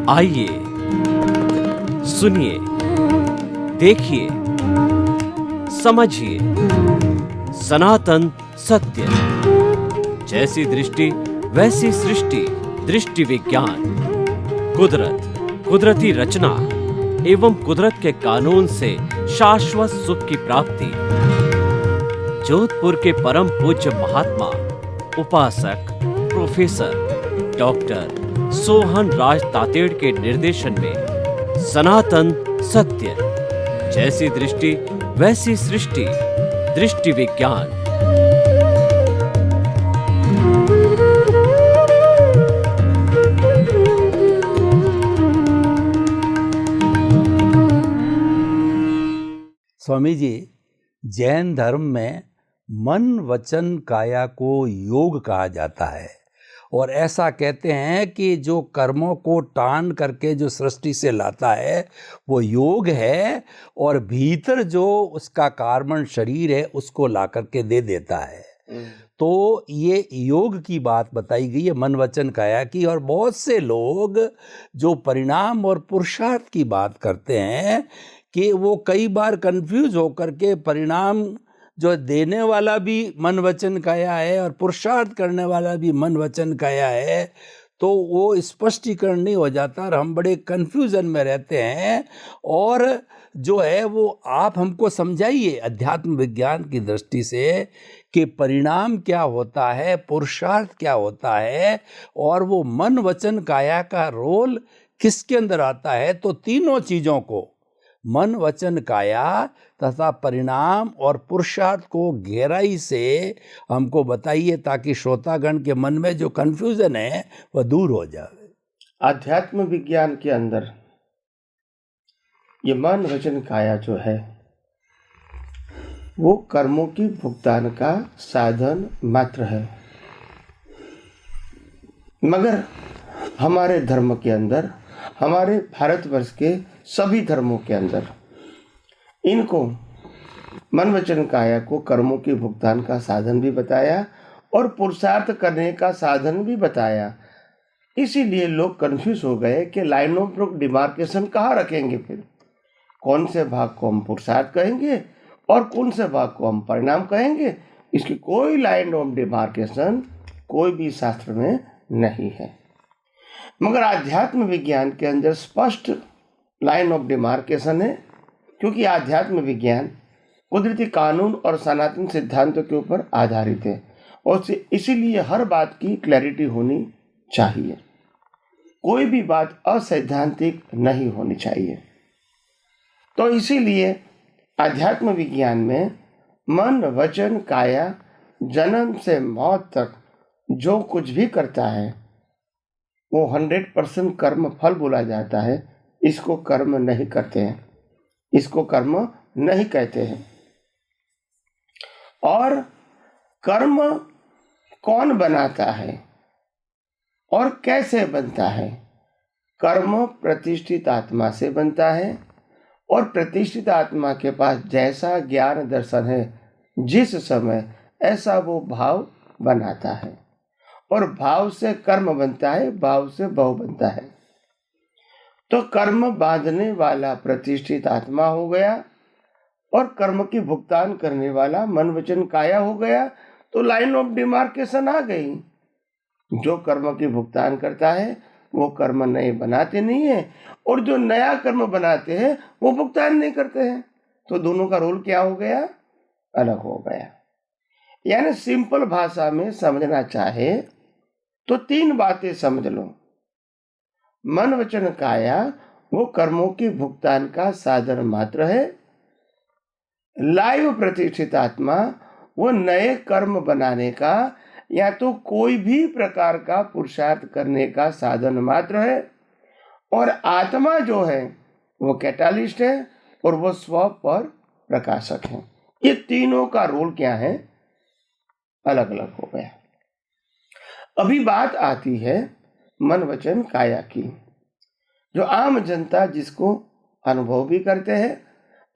आइए सुनिए, देखिए, समझिए सनातन सत्य। जैसी दृष्टि वैसी सृष्टि, दृष्टि विज्ञान। कुदरत, कुदरती रचना एवं कुदरत के कानून से शाश्वत सुख की प्राप्ति। जोधपुर के परम पूज्य महात्मा उपासक प्रोफेसर डॉक्टर सोहन राज तातेड़ के निर्देशन में सनातन सत्य। जैसी दृष्टि वैसी सृष्टि, दृष्टि विज्ञान। स्वामी जी, जैन धर्म में मन वचन काया को योग कहा जाता है और ऐसा कहते हैं कि जो कर्मों को टान करके जो सृष्टि से लाता है वो योग है, और भीतर जो उसका कार्बन शरीर है उसको ला करके दे देता है। तो ये योग की बात बताई गई है, मन वचन काया की। और बहुत से लोग जो परिणाम और पुरुषार्थ की बात करते हैं कि वो कई बार कंफ्यूज होकर के परिणाम जो देने वाला भी मन वचन काया है और पुरुषार्थ करने वाला भी मन वचन काया है, तो वो स्पष्टीकरण नहीं हो जाता और हम बड़े कंफ्यूजन में रहते हैं। और जो है वो आप हमको समझाइए अध्यात्म विज्ञान की दृष्टि से कि परिणाम क्या होता है, पुरुषार्थ क्या होता है, और वो मन वचन काया का रोल किसके अंदर आता है। तो तीनों चीज़ों को, मन वचन काया तथा परिणाम और पुरुषार्थ को गहराई से हमको बताइए, ताकि श्रोतागण के मन में जो कंफ्यूजन है वह दूर हो जाए। आध्यात्म विज्ञान के अंदर ये मन वचन काया जो है वो कर्मों की भुगतान का साधन मात्र है। मगर हमारे धर्म के अंदर, हमारे भारतवर्ष के सभी धर्मों के अंदर इनको मन वचन काया को कर्मों के भुगतान का साधन भी बताया और पुरुषार्थ करने का साधन भी बताया। इसीलिए लोग कंफ्यूज हो गए कि लाइन ऑफ डिमार्केशन कहाँ रखेंगे, फिर कौन से भाग को हम पुरुषार्थ कहेंगे और कौन से भाग को हम परिणाम कहेंगे। इसकी कोई लाइन ऑफ डिमार्केशन कोई भी शास्त्र में नहीं है। मगर आध्यात्म विज्ञान के अंदर स्पष्ट लाइन ऑफ डिमार्केशन है, क्योंकि आध्यात्म विज्ञान कुदरती कानून और सनातन सिद्धांतों के ऊपर आधारित है और इसीलिए हर बात की क्लैरिटी होनी चाहिए। कोई भी बात असैद्धांतिक नहीं होनी चाहिए। तो इसीलिए आध्यात्म विज्ञान में मन वचन काया जन्म से मौत तक जो कुछ भी करता है वो 100% कर्म फल बोला जाता है। इसको कर्म नहीं करते हैं, इसको कर्म नहीं कहते हैं। और कर्म कौन बनाता है और कैसे बनता है? कर्म प्रतिष्ठित आत्मा से बनता है और प्रतिष्ठित आत्मा के पास जैसा ज्ञान दर्शन है जिस समय, ऐसा वो भाव बनाता है और भाव से कर्म बनता है, भाव से भव बनता है। तो कर्म बांधने वाला प्रतिष्ठित आत्मा हो गया और कर्म की भुगतान करने वाला मन वचन काया हो गया। तो लाइन ऑफ डिमार्केशन आ गई। जो कर्म की भुगतान करता है वो कर्म नए बनाते नहीं है, और जो नया कर्म बनाते हैं वो भुगतान नहीं करते हैं। तो दोनों का रोल क्या हो गया? अलग हो गया। यानी सिंपल भाषा में समझना चाहे तो तीन बातें समझ लो। मन वचन काया वो कर्मों की भुगतान का साधन मात्र है। लाइव प्रतिष्ठित आत्मा वो नए कर्म बनाने का या तो कोई भी प्रकार का पुरुषार्थ करने का साधन मात्र है। और आत्मा जो है वो कैटालिस्ट है और वो स्व पर प्रकाशक है। ये तीनों का रोल क्या है? अलग अलग हो गया। अभी बात आती है मन वचन काया की, जो आम जनता जिसको अनुभव भी करते हैं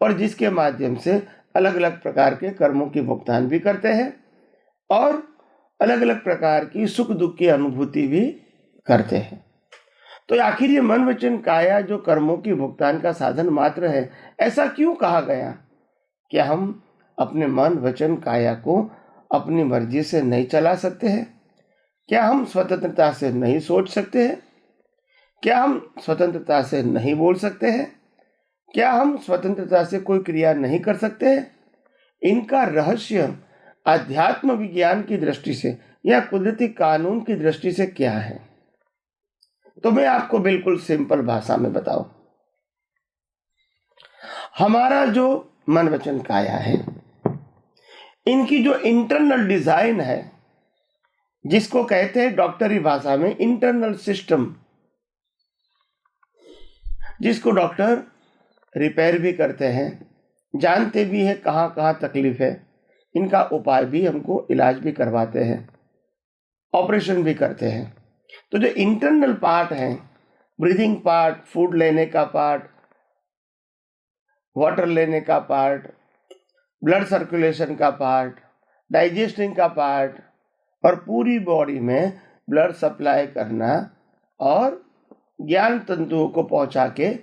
और जिसके माध्यम से अलग अलग प्रकार के कर्मों की भुगतान भी करते हैं और अलग अलग प्रकार की सुख दुख की अनुभूति भी करते हैं। तो आखिर ये मन वचन काया जो कर्मों की भुगतान का साधन मात्र है, ऐसा क्यों कहा गया? क्या हम अपने मन वचन काया को अपनी मर्जी से नहीं चला सकते हैं? क्या हम स्वतंत्रता से नहीं सोच सकते हैं? क्या हम स्वतंत्रता से नहीं बोल सकते हैं? क्या हम स्वतंत्रता से कोई क्रिया नहीं कर सकते हैं? इनका रहस्य अध्यात्म विज्ञान की दृष्टि से या कुदरती कानून की दृष्टि से क्या है? तो मैं आपको बिल्कुल सिंपल भाषा में बताऊं। हमारा जो मन वचन काया है, इनकी जो इंटरनल डिजाइन है, जिसको कहते हैं डॉक्टरी भाषा में इंटरनल सिस्टम, जिसको डॉक्टर रिपेयर भी करते हैं, जानते भी है कहाँ कहाँ तकलीफ है, इनका उपाय भी हमको इलाज भी करवाते हैं, ऑपरेशन भी करते हैं। तो जो इंटरनल पार्ट है, ब्रीदिंग पार्ट, फूड लेने का पार्ट, वाटर लेने का पार्ट, ब्लड सर्कुलेशन का पार्ट, डाइजेस्टिंग का पार्ट और पूरी बॉडी में ब्लड सप्लाई करना और ज्ञान तंतुओं को पहुंचा के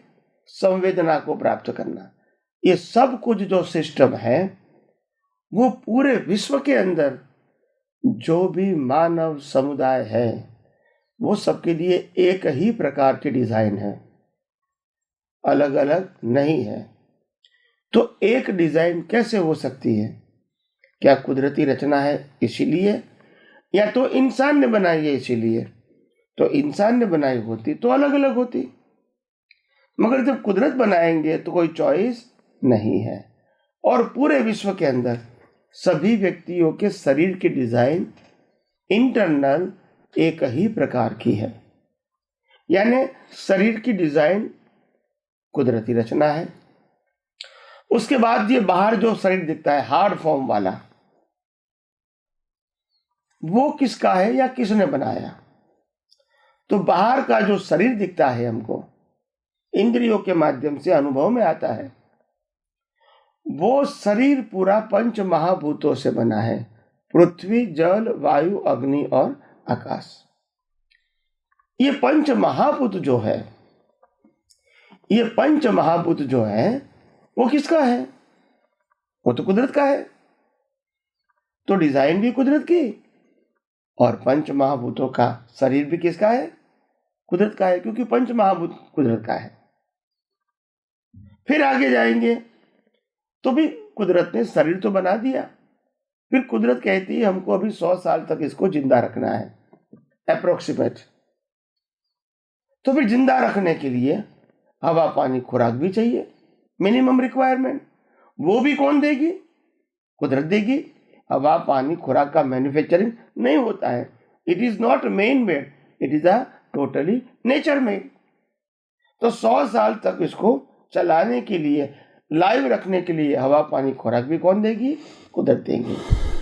संवेदना को प्राप्त करना, ये सब कुछ जो सिस्टम है वो पूरे विश्व के अंदर जो भी मानव समुदाय है वो सबके लिए एक ही प्रकार की डिजाइन है, अलग अलग नहीं है। तो एक डिजाइन कैसे हो सकती है? क्या कुदरती रचना है इसीलिए, या तो इंसान ने बनाई है इसीलिए? तो इंसान ने बनाई होती तो अलग अलग होती, मगर जब कुदरत बनाएंगे तो कोई चॉइस नहीं है। और पूरे विश्व के अंदर सभी व्यक्तियों के शरीर की डिजाइन इंटरनल एक ही प्रकार की है, यानी शरीर की डिजाइन कुदरती रचना है। उसके बाद ये बाहर जो शरीर दिखता है हार्ड फॉर्म वाला, वो किसका है या किसने बनाया? तो बाहर का जो शरीर दिखता है हमको इंद्रियों के माध्यम से अनुभव में आता है, वो शरीर पूरा पंच महाभूतों से बना है, पृथ्वी, जल, वायु, अग्नि और आकाश। ये पंच महाभूत जो है, ये पंच महाभूत जो है वो किसका है? वो तो कुदरत का है। तो डिजाइन भी कुदरत की और पंच महाभूतों का शरीर भी किसका है? कुदरत का है, क्योंकि पंच महाभूत कुदरत का है। फिर आगे जाएंगे तो भी कुदरत ने शरीर तो बना दिया, फिर कुदरत कहती है हमको अभी 100 साल तक इसको जिंदा रखना है, अप्रोक्सीमेट। तो फिर जिंदा रखने के लिए हवा, पानी, खुराक भी चाहिए, मिनिमम रिक्वायरमेंट। वो भी कौन देगी? कुदरत देगी। हवा, पानी, खुराक का मैन्युफैक्चरिंग नहीं होता है, it is not main made, it is a totally nature made. तो 100 साल तक इसको चलाने के लिए, लाइव रखने के लिए हवा, पानी, खुराक भी कौन देगी? कुदरत देगी।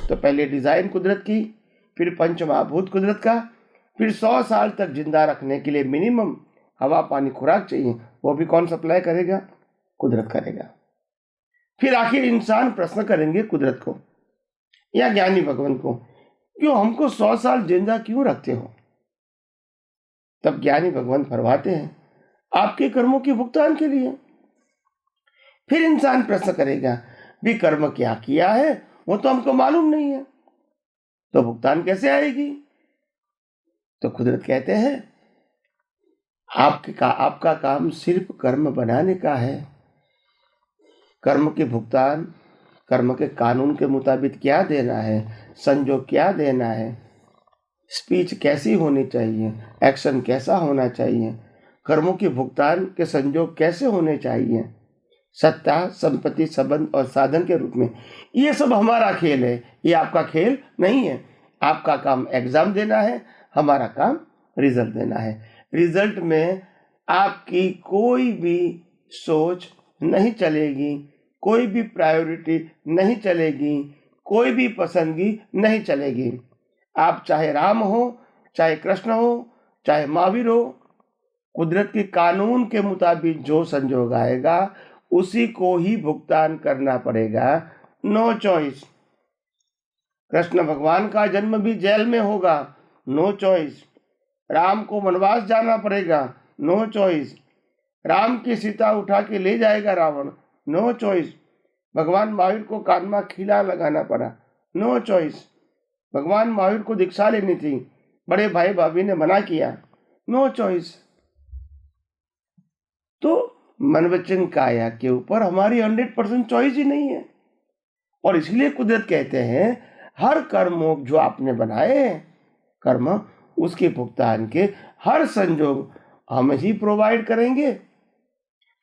तो पहले डिजाइन कुदरत की, फिर पंच महाभूत कुदरत का, फिर 100 साल तक जिंदा रखने के लिए मिनिमम हवा, पानी, खुराक चाहिए, वो भी कौन सप्लाई करेगा? कुदरत करेगा। फिर आखिर इंसान प्रश्न करेंगे कुदरत को या ज्ञानी भगवान को, क्यों हमको 100 साल जिंदा क्यों रखते हो? तब ज्ञानी भगवान फरमाते हैं आपके कर्मों के भुगतान के लिए। फिर इंसान प्रश्न करेगा भी कर्म क्या किया है वो तो हमको मालूम नहीं है, तो भुगतान कैसे आएगी? तो कुदरत कहते हैं आपका काम सिर्फ कर्म बनाने का है। कर्म के भुगतान कर्म के कानून के मुताबिक क्या देना है, संजोग क्या देना है, स्पीच कैसी होनी चाहिए, एक्शन कैसा होना चाहिए, कर्मों के भुगतान के संजोग कैसे होने चाहिए, सत्ता, संपत्ति, संबंध और साधन के रूप में, ये सब हमारा खेल है, ये आपका खेल नहीं है। आपका काम एग्जाम देना है, हमारा काम रिजल्ट देना है। रिजल्ट में आपकी कोई भी सोच नहीं चलेगी, कोई भी प्रायोरिटी नहीं चलेगी, कोई भी पसंदगी नहीं चलेगी। आप चाहे राम हो, चाहे कृष्ण हो, चाहे महावीर हो, कुदरत के कानून के मुताबिक जो संजोग आएगा उसी को ही भुगतान करना पड़ेगा, नो चॉइस। कृष्ण भगवान का जन्म भी जेल में होगा, नो चॉइस। राम को वनवास जाना पड़ेगा, नो चॉइस। राम की सीता उठा के ले जाएगा रावण, नो चॉइस। भगवान महावीर को कान में खीला लगाना पड़ा, नो चॉइस। भगवान महावीर को दीक्षा लेनी थी, बड़े भाई भाभी ने मना किया, नो चॉइस। तो मन वचन काया के ऊपर हमारी 100% चॉइस ही नहीं है। और इसलिए कुदरत कहते हैं हर कर्म जो आपने बनाए हैं कर्म, उसके भुगतान के हर संजोग हम ही प्रोवाइड करेंगे।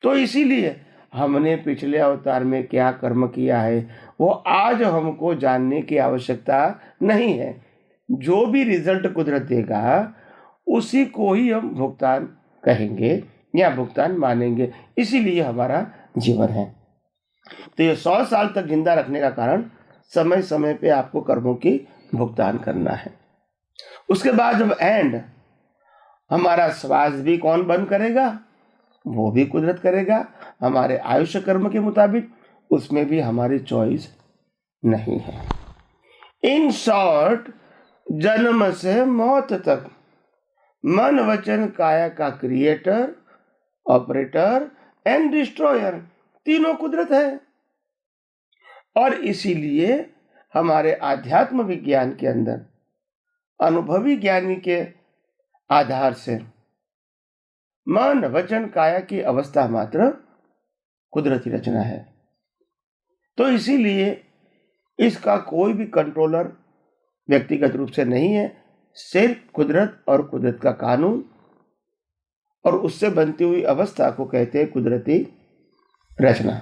तो इसीलिए हमने पिछले अवतार में क्या कर्म किया है वो आज हमको जानने की आवश्यकता नहीं है। जो भी रिजल्ट कुदरत देगा उसी को ही हम भुगतान कहेंगे या भुगतान मानेंगे, इसीलिए हमारा जीवन है। तो ये 100 साल तक जिंदा रखने का कारण समय समय पे आपको कर्मों की भुगतान करना है। उसके बाद जब एंड, हमारा श्वास भी कौन बंद करेगा, वो भी कुदरत करेगा हमारे आयुष्य कर्म के मुताबिक, उसमें भी हमारी चॉइस नहीं है। इन शॉर्ट, जन्म से मौत तक मन वचन काया का क्रिएटर, ऑपरेटर एंड डिस्ट्रॉयर तीनों कुदरत है। और इसीलिए हमारे आध्यात्म विज्ञान के अंदर अनुभवी ज्ञानी के आधार से मन वचन काया की अवस्था मात्र कुदरती रचना है। तो इसीलिए इसका कोई भी कंट्रोलर व्यक्तिगत रूप से नहीं है, सिर्फ कुदरत और कुदरत का कानून और उससे बनती हुई अवस्था को कहते हैं कुदरती रचना।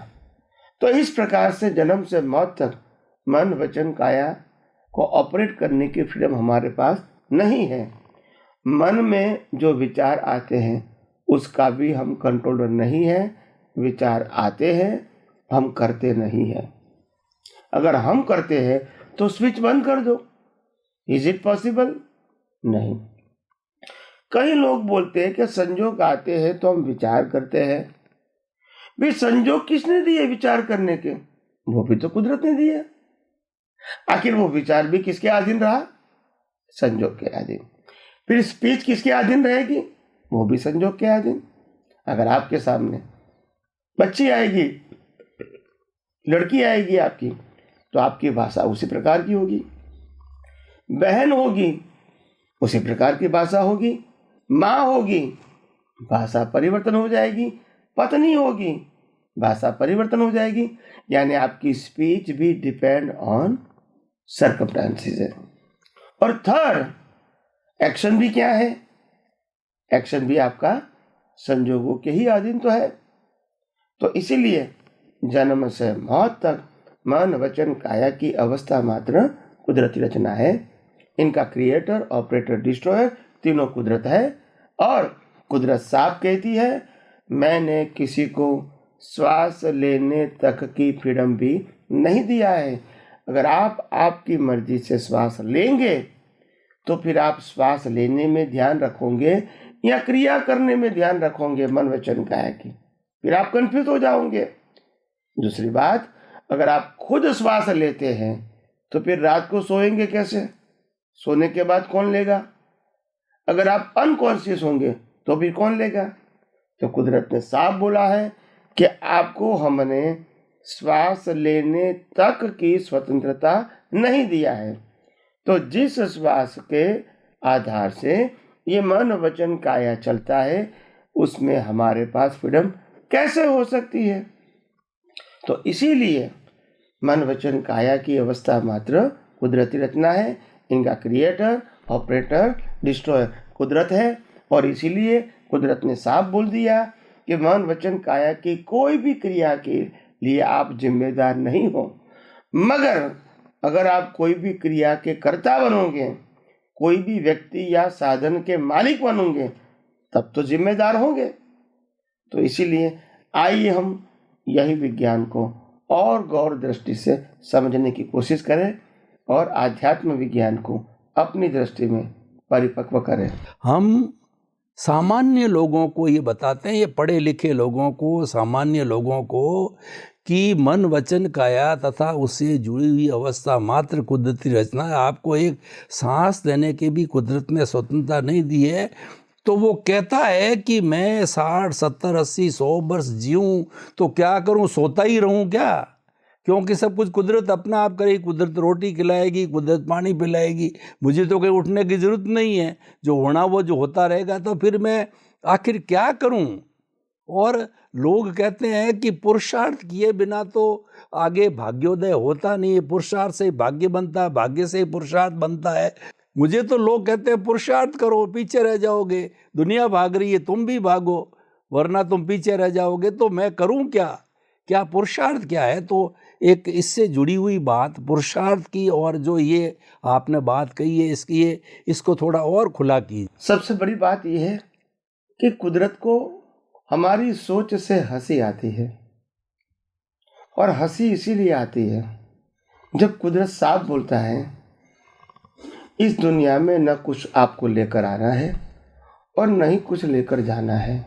तो इस प्रकार से जन्म से मौत तक मन वचन काया को ऑपरेट करने की फ्रीडम हमारे पास नहीं है। मन में जो विचार आते हैं उसका भी हम कंट्रोलर नहीं है। विचार आते हैं, हम करते नहीं हैं। अगर हम करते हैं तो स्विच बंद कर दो। Is it possible? नहीं। कई लोग बोलते हैं कि संजोग आते हैं तो हम विचार करते हैं। भी संजोग किसने दिए विचार करने के? वो भी तो कुदरत ने दिए। आखिर वो विचार भी किसके अधीन रहा? संजोग के अधीन। फिर स्पीच किसके अधीन रहेगी? वो भी संजोग के अधीन। अगर आपके सामने बच्ची आएगी, लड़की आएगी आपकी, तो आपकी भाषा उसी प्रकार की होगी। बहन होगी, उसी प्रकार की भाषा होगी। माँ होगी, भाषा परिवर्तन हो जाएगी। पत्नी होगी, भाषा परिवर्तन हो जाएगी। यानी आपकी स्पीच भी डिपेंड ऑन सर्कमस्टेंसेस है। और थर्ड, एक्शन भी क्या है? एक्शन भी आपका संजोगों के ही अधीन तो है। तो इसीलिए जन्म से मौत तक मन वचन काया की अवस्था मात्र कुदरती रचना है। इनका क्रिएटर, ऑपरेटर, डिस्ट्रॉयर तीनों कुदरत है। और कुदरत साफ कहती है मैंने किसी को श्वास लेने तक की फ्रीडम भी नहीं दिया है। अगर आप आपकी मर्जी से श्वास लेंगे तो फिर आप श्वास लेने में ध्यान रखोगे या क्रिया करने में ध्यान रखोगे मन वचन काया की? फिर आप कंफ्यूज हो जाओगे। दूसरी बात, अगर आप खुद श्वास लेते हैं तो फिर रात को सोएंगे कैसे? सोने के बाद कौन लेगा? अगर आप अनकॉन्शियस होंगे तो भी कौन लेगा? तो कुदरत ने साफ बोला है कि आपको हमने श्वास लेने तक की स्वतंत्रता नहीं दिया है। तो जिस श्वास के आधार से ये मन वचन काया चलता है उसमें हमारे पास फ्रीडम कैसे हो सकती है? तो इसीलिए मन वचन काया की अवस्था मात्र कुदरती रचना है। इनका क्रिएटर, ऑपरेटर, डिस्ट्रॉयर कुदरत है। और इसीलिए कुदरत ने साफ बोल दिया कि मन वचन काया की कोई भी क्रिया के लिए आप जिम्मेदार नहीं हो। मगर अगर आप कोई भी क्रिया के कर्ता बनोगे, कोई भी व्यक्ति या साधन के मालिक बनोगे, तब तो जिम्मेदार होंगे। तो इसीलिए आइए हम यही विज्ञान को और गौर दृष्टि से समझने की कोशिश करें और आध्यात्म विज्ञान को अपनी दृष्टि में परिपक्व करें। हम सामान्य लोगों को ये बताते हैं, ये पढ़े लिखे लोगों को, सामान्य लोगों को, कि मन वचन काया तथा उससे जुड़ी हुई अवस्था मात्र कुदरती रचना है। आपको एक सांस देने की भी कुदरत ने स्वतंत्रता नहीं दी है। तो वो कहता है कि मैं 60, 70, 80, 100 वर्ष जीऊँ तो क्या करूँ, सोता ही रहूँ क्या? क्योंकि सब कुछ कुदरत अपना आप करेगी, कुदरत रोटी खिलाएगी, कुदरत पानी पिलाएगी, मुझे तो कहीं उठने की ज़रूरत नहीं है, जो होना वो जो होता रहेगा, तो फिर मैं आखिर क्या करूं? और लोग कहते हैं कि पुरुषार्थ किए बिना तो आगे भाग्योदय होता नहीं है, पुरुषार्थ से ही भाग्य बनता है, भाग्य से ही पुरुषार्थ बनता है। मुझे तो लोग कहते हैं पुरुषार्थ करो, पीछे रह जाओगे, दुनिया भाग रही है, तुम भी भागो, वरना तुम पीछे रह जाओगे। तो मैं करूं क्या? क्या पुरुषार्थ क्या है? तो एक इससे जुड़ी हुई बात पुरुषार्थ की, और जो ये आपने बात कही है इसको थोड़ा और खुला कीजिए। सबसे बड़ी बात यह है कि कुदरत को हमारी सोच से हंसी आती है, और हंसी इसीलिए आती है जब कुदरत साफ बोलता है, इस दुनिया में न कुछ आपको लेकर आना है और न ही कुछ लेकर जाना है।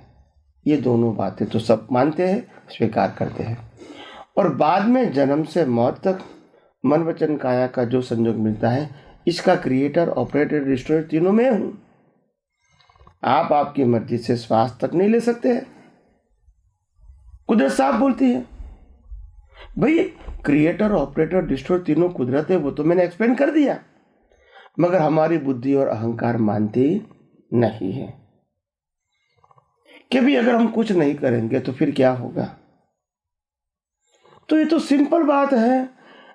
ये दोनों बातें तो सब मानते हैं, स्वीकार करते हैं, और बाद में जन्म से मौत तक मन वचन काया का जो संयोग मिलता है, इसका क्रिएटर, ऑपरेटर, डिस्ट्रॉयर तीनों में हूं। आप आपकी मर्जी से श्वास तक नहीं ले सकते हैं, कुदरत साफ बोलती है। भाई क्रिएटर, ऑपरेटर, डिस्ट्रॉयर तीनों कुदरत है, वो तो मैंने एक्सप्लेन कर दिया, मगर हमारी बुद्धि और अहंकार मानती नहीं है कि भी अगर हम कुछ नहीं करेंगे तो फिर क्या होगा। तो ये तो सिंपल बात है,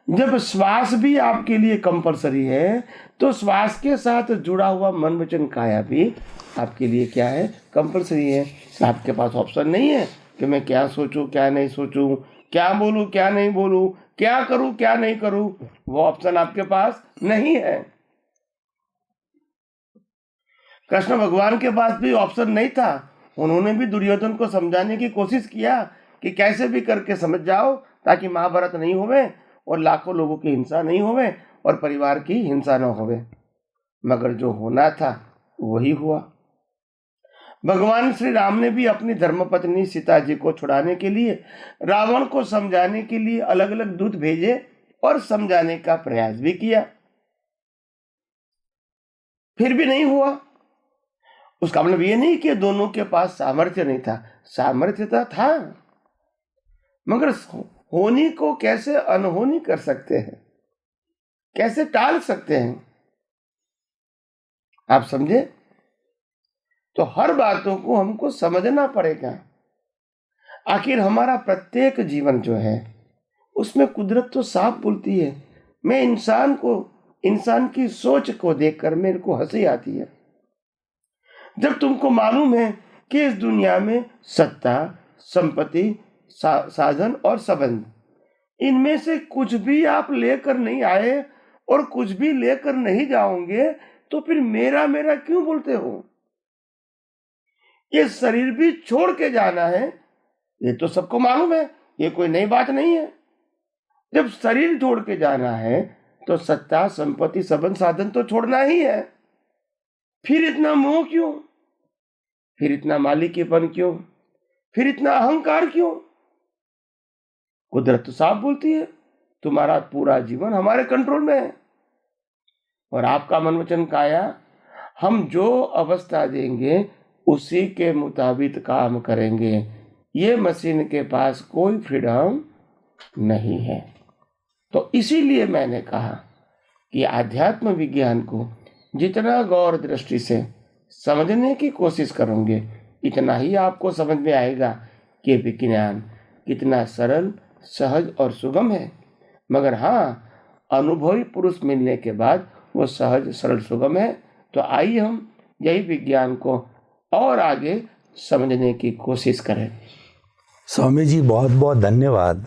जब श्वास भी आपके लिए कंपलसरी है तो श्वास के साथ जुड़ा हुआ मन वचन काया भी आपके लिए क्या है, कंपलसरी है। आपके पास ऑप्शन नहीं है कि मैं क्या सोचूं, क्या नहीं सोचूं, क्या बोलूं, क्या नहीं बोलूं, क्या करूं, क्या नहीं करूं, वो ऑप्शन आपके पास नहीं है। कृष्ण भगवान के पास भी ऑप्शन नहीं था, उन्होंने भी दुर्योधन को समझाने की कोशिश किया कि कैसे भी करके समझ जाओ ताकि महाभारत नहीं होवे और लाखों लोगों की हिंसा नहीं होवे और परिवार की हिंसा न होवे, मगर जो होना था वही हुआ। भगवान श्री राम ने भी अपनी धर्मपत्नी सीता जी को छुड़ाने के लिए, रावण को समझाने के लिए अलग अलग दूत भेजे और समझाने का प्रयास भी किया, फिर भी नहीं हुआ। उसका मतलब ये नहीं कि दोनों के पास सामर्थ्य नहीं था, सामर्थ्य था, मगर होनी को कैसे अनहोनी कर सकते हैं, कैसे टाल सकते हैं, आप समझे? तो हर बातों को हमको समझना पड़ेगा। आखिर हमारा प्रत्येक जीवन जो है उसमें कुदरत तो साफ बोलती है। मैं इंसान की सोच को देखकर मेरे को हंसी आती है। जब तुमको मालूम है कि इस दुनिया में सत्ता, संपत्ति, साधन और संबंध, इनमें से कुछ भी आप लेकर नहीं आए और कुछ भी लेकर नहीं जाओगे, तो फिर मेरा मेरा क्यों बोलते हो? ये शरीर भी छोड़ के जाना है, ये तो सबको मालूम है, ये कोई नई बात नहीं है। जब शरीर छोड़ के जाना है तो सत्ता, संपत्ति, संबंध, साधन तो छोड़ना ही है। फिर इतना मोह क्यों? फिर इतना मालिकीपन क्यों? फिर इतना अहंकार क्यों? कुदरत तो साफ बोलती है, तुम्हारा पूरा जीवन हमारे कंट्रोल में है, और आपका मन वचन काया हम जो अवस्था देंगे उसी के मुताबिक काम करेंगे। ये मशीन के पास कोई फ्रीडम नहीं है। तो इसीलिए मैंने कहा कि आध्यात्म विज्ञान को जितना गौर दृष्टि से समझने की कोशिश करोगे, इतना ही आपको समझ में आएगा कि विज्ञान कितना सरल, सहज और सुगम है। मगर हाँ, अनुभवी पुरुष मिलने के बाद वो सहज, सरल, सुगम है। तो आइए हम यही विज्ञान को और आगे समझने की कोशिश करें। स्वामी जी बहुत बहुत धन्यवाद।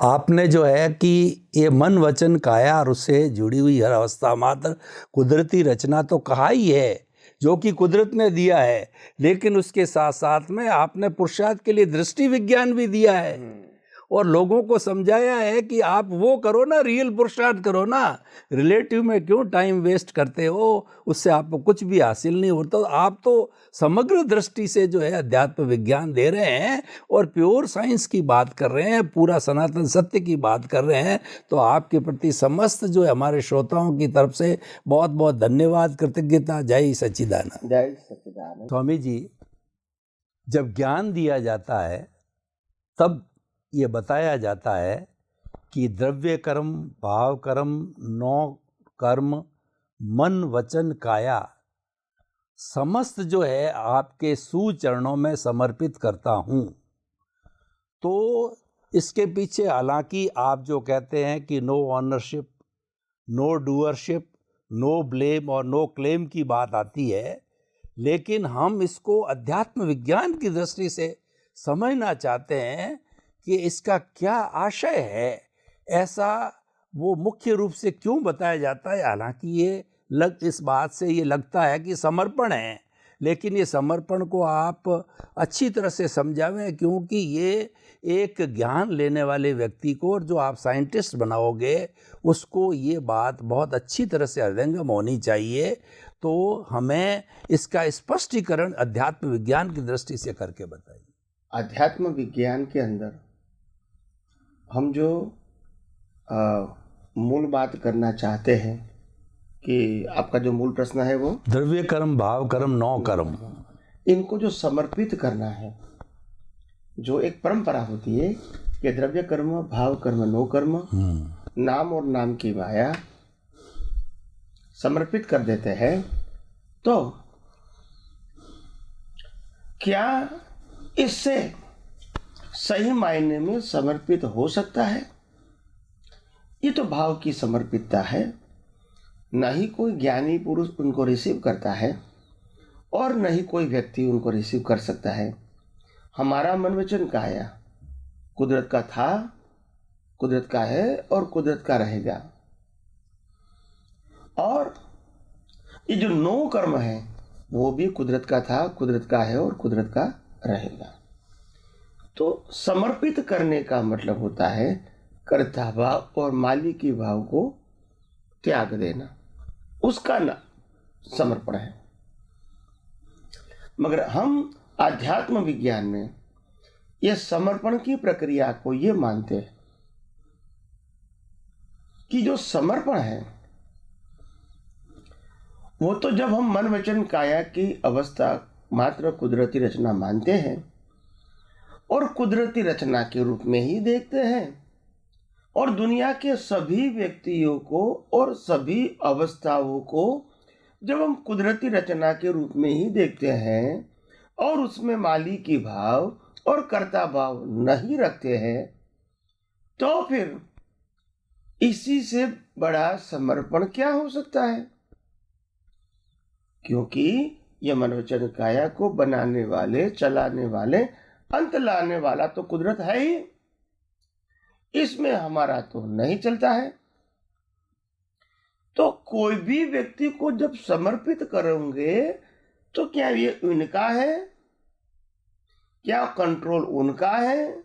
आपने जो है कि ये मन वचन काया और उससे जुड़ी हुई हर अवस्था मात्र कुदरती रचना तो कहा ही है, जो कि कुदरत ने दिया है, लेकिन उसके साथ साथ में आपने पुरुषार्थ के लिए दृष्टि विज्ञान भी दिया है। और लोगों को समझाया है कि आप वो करो ना, रियल पुरुषार्थ करो ना, रिलेटिव में क्यों टाइम वेस्ट करते हो, उससे आपको कुछ भी हासिल नहीं होता। तो आप तो समग्र दृष्टि से जो है अध्यात्म विज्ञान दे रहे हैं और प्योर साइंस की बात कर रहे हैं, पूरा सनातन सत्य की बात कर रहे हैं। तो आपके प्रति समस्त जो है हमारे श्रोताओं की तरफ से बहुत बहुत धन्यवाद, कृतज्ञता। जय सच्चिदानंद। जय सच्चिदानंद। स्वामी जी, जब ज्ञान दिया जाता है तब ये बताया जाता है कि द्रव्य कर्म, भाव कर्म, 9 कर्म, मन वचन काया समस्त जो है आपके सुचरणों में समर्पित करता हूँ। तो इसके पीछे हालांकि आप जो कहते हैं कि no ownership, no doership, no blame और नो क्लेम की बात आती है, लेकिन हम इसको अध्यात्म विज्ञान की दृष्टि से समझना चाहते हैं कि इसका क्या आशय है, ऐसा वो मुख्य रूप से क्यों बताया जाता है। हालांकि ये इस बात से ये लगता है कि समर्पण है, लेकिन ये समर्पण को आप अच्छी तरह से समझावें, क्योंकि ये एक ज्ञान लेने वाले व्यक्ति को, और जो आप साइंटिस्ट बनाओगे उसको ये बात बहुत अच्छी तरह से हृदयंगम होनी चाहिए। तो हमें इसका स्पष्टीकरण अध्यात्म विज्ञान की दृष्टि से करके बताइए। अध्यात्म विज्ञान के अंदर हम जो मूल बात करना चाहते हैं कि आपका जो मूल प्रश्न है वो द्रव्य कर्म, भाव कर्म, 9 कर्म, इनको जो समर्पित करना है, जो एक परंपरा होती है कि द्रव्य कर्म, भाव कर्म, 9 कर्म, नाम और नाम की माया समर्पित कर देते हैं। तो क्या इससे सही मायने में समर्पित हो सकता है? ये तो भाव की समर्पितता है, न ही कोई ज्ञानी पुरुष उनको रिसीव करता है और न ही कोई व्यक्ति उनको रिसीव कर सकता है। हमारा मन वचन काया कुदरत का था, कुदरत का है और कुदरत का रहेगा। और ये जो 9 कर्म है वो भी कुदरत का था, कुदरत का है और कुदरत का रहेगा। तो समर्पित करने का मतलब होता है कर्ता भाव और मालिकी भाव को त्याग देना, उसका नाम समर्पण है। मगर हम आध्यात्म विज्ञान में यह समर्पण की प्रक्रिया को ये मानते हैं कि जो समर्पण है वो तो जब हम मन वचन काया की अवस्था मात्र कुदरती रचना मानते हैं और कुदरती रचना के रूप में ही देखते हैं, और दुनिया के सभी व्यक्तियों को और सभी अवस्थाओं को जब हम कुदरती रचना के रूप में ही देखते हैं और उसमें मालिकी भाव और कर्ता भाव नहीं रखते हैं, तो फिर इसी से बड़ा समर्पण क्या हो सकता है? क्योंकि यह मनोवचन काया को बनाने वाले, चलाने वाले, अंत लाने वाला तो कुदरत है ही, इसमें हमारा तो नहीं चलता है। तो कोई भी व्यक्ति को जब समर्पित करोगे तो क्या ये उनका है, क्या कंट्रोल उनका है?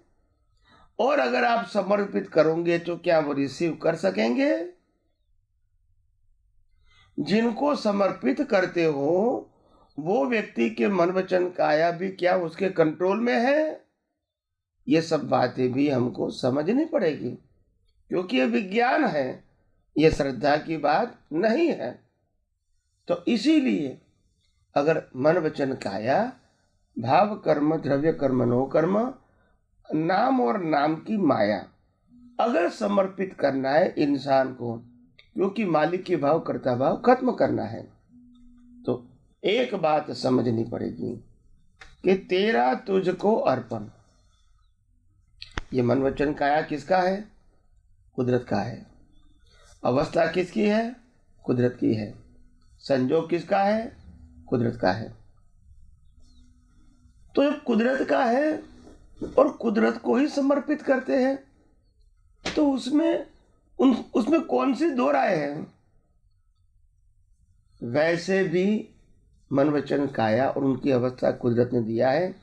और अगर आप समर्पित करोगे तो क्या वो रिसीव कर सकेंगे? जिनको समर्पित करते हो वो व्यक्ति के मन वचन काया भी क्या उसके कंट्रोल में है? ये सब बातें भी हमको समझनी पड़ेगी, क्योंकि ये विज्ञान है, ये श्रद्धा की बात नहीं है। तो इसीलिए अगर मन वचन काया, भाव कर्म, द्रव्य कर्म, 9 कर्म, नाम और नाम की माया अगर समर्पित करना है इंसान को, क्योंकि मालिक की भाव, कर्ता भाव खत्म करना है, तो एक बात समझनी पड़ेगी कि तेरा तुझको अर्पण। ये मन वचन काया किसका है? कुदरत का है। अवस्था किसकी है? कुदरत की है। संजोग किसका है? कुदरत का है। तो जब कुदरत का है और कुदरत को ही समर्पित करते हैं तो उसमें कौन सी दो राय है? वैसे भी मन वचन काया और उनकी अवस्था कुदरत ने दिया है,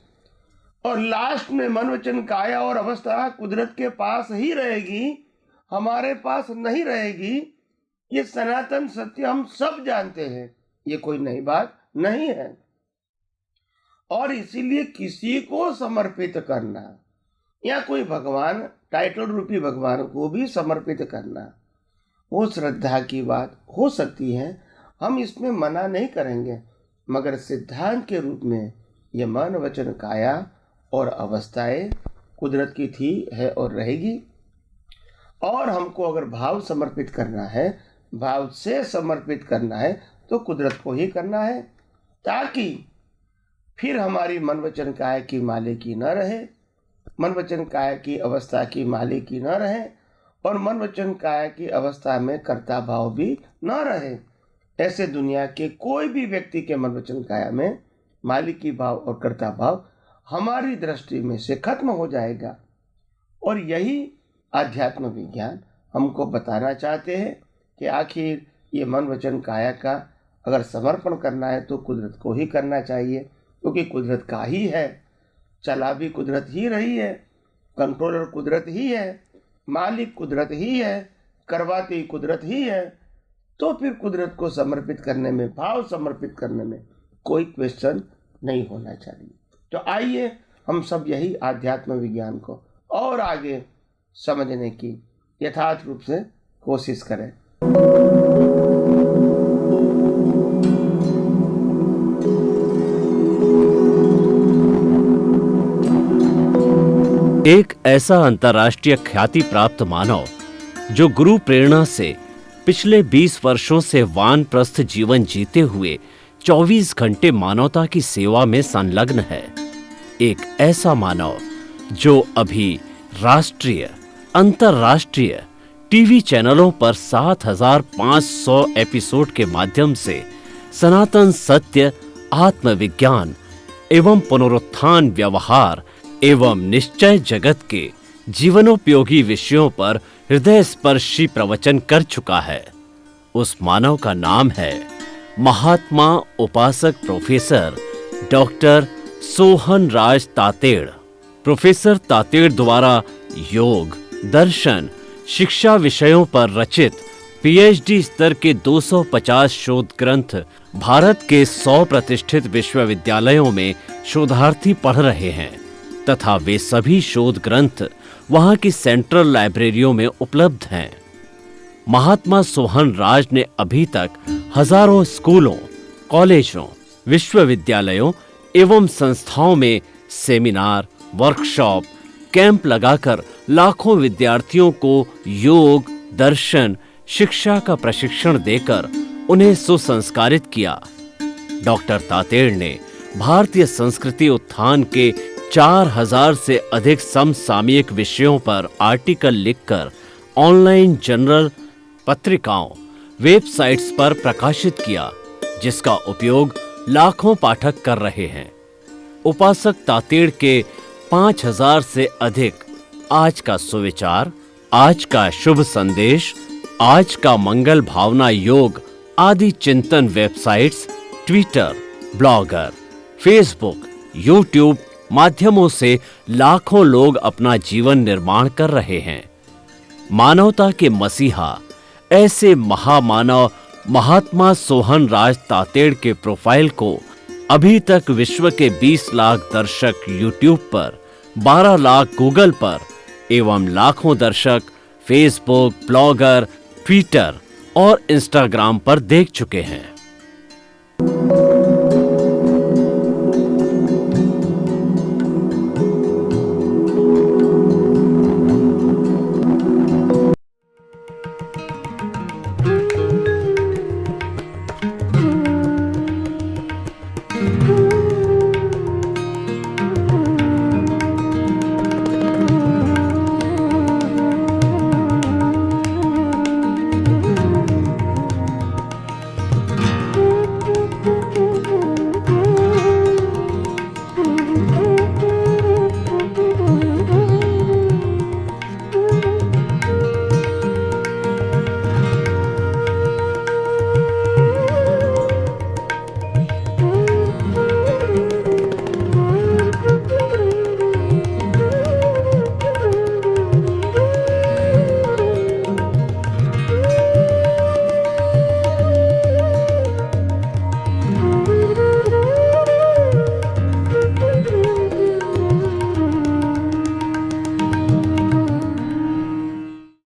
और लास्ट में मन वचन काया और अवस्था कुदरत के पास ही रहेगी, हमारे पास नहीं रहेगी। ये सनातन सत्य हम सब जानते हैं, ये कोई नई बात नहीं है। और इसीलिए किसी को समर्पित करना या कोई भगवान, टाइटल रूपी भगवान को भी समर्पित करना, वो श्रद्धा की बात हो सकती है, हम इसमें मना नहीं करेंगे। मगर सिद्धांत के रूप में ये मन वचन काया और अवस्थाएं कुदरत की थी, है और रहेगी। और हमको अगर भाव समर्पित करना है, भाव से समर्पित करना है, तो कुदरत को ही करना है, ताकि फिर हमारी मन वचन काया की मालिकी न रहे, मन वचन काया की अवस्था की मालिकी न रहे, और मन वचन काया की अवस्था में कर्ता भाव भी न रहे। ऐसे दुनिया के कोई भी व्यक्ति के मन वचन काया में मालिकी भाव और कर्ता भाव हमारी दृष्टि में से खत्म हो जाएगा। और यही आध्यात्म विज्ञान हमको बताना चाहते हैं कि आखिर ये मन वचन काया का अगर समर्पण करना है तो कुदरत को ही करना चाहिए, क्योंकि कुदरत का ही है, चला भी कुदरत ही रही है, कंट्रोलर कुदरत ही है, मालिक कुदरत ही है, करवाती कुदरत ही है। तो फिर कुदरत को समर्पित करने में, भाव समर्पित करने में कोई क्वेश्चन नहीं होना चाहिए। तो आइए हम सब यही आध्यात्म विज्ञान को और आगे समझने की यथार्थ रूप से कोशिश करें। एक ऐसा अंतर्राष्ट्रीय ख्याति प्राप्त मानव जो गुरु प्रेरणा से पिछले 20 वर्षों से वानप्रस्थ जीवन जीते हुए 24 घंटे मानवता की सेवा में संलग्न है। एक ऐसा मानव जो अभी राष्ट्रीय, अंतर्राष्ट्रीय टीवी चैनलों पर 7,500 एपिसोड के माध्यम से सनातन सत्य, आत्मविज्ञान एवं पुनरुत्थान, व्यवहार एवं निश्चय जगत के जीवनोपयोगी विषयों पर हृदय स्पर्शी प्रवचन कर चुका है। उस मानव का नाम है महात्मा उपासक प्रोफेसर डॉक्टर सोहन राज तातेड़। प्रोफेसर तातेड़ द्वारा योग, दर्शन, शिक्षा विषयों पर रचित पीएचडी स्तर के 250 शोध ग्रंथ भारत के 100 प्रतिष्ठित विश्वविद्यालयों में शोधार्थी पढ़ रहे हैं तथा वे सभी शोध ग्रंथ वहां की सेंट्रल लाइब्रेरियों में उपलब्ध हैं। महात्मा सोहन राज ने अभी तक हजारों स्कूलों, कॉलेजों, विश्वविद्यालयों एवं संस्थाओं में सेमिनार, वर्कशॉप, कैंप लगाकर लाखों विद्यार्थियों को योग, दर्शन, शिक्षा का प्रशिक्षण देकर उन्हें सुसंस्कारित किया। डॉक्टर तातेड़ ने भारतीय संस्कृति उत्थान के 4000 से अधिक समसामयिक विषयों पर आर्टिकल लिखकर ऑनलाइन जर्नल, पत्रिकाओं, वेबसाइट्स पर प्रकाशित किया, जिसका उपयोग लाखों पाठक कर रहे हैं। उपासक तातेड़ के 5000 से अधिक आज का सुविचार, आज का शुभ संदेश, आज का मंगल भावना योग आदि चिंतन websites, Twitter, blogger, Facebook, YouTube माध्यमों से लाखों लोग अपना जीवन निर्माण कर रहे हैं। मानवता के मसीहा ऐसे महामानव महात्मा सोहन राज तातेड़ के प्रोफाइल को अभी तक विश्व के 20 लाख दर्शक यूट्यूब पर, 12 लाख गूगल पर एवं लाखों दर्शक फेसबुक, ब्लॉगर, ट्विटर और इंस्टाग्राम पर देख चुके हैं।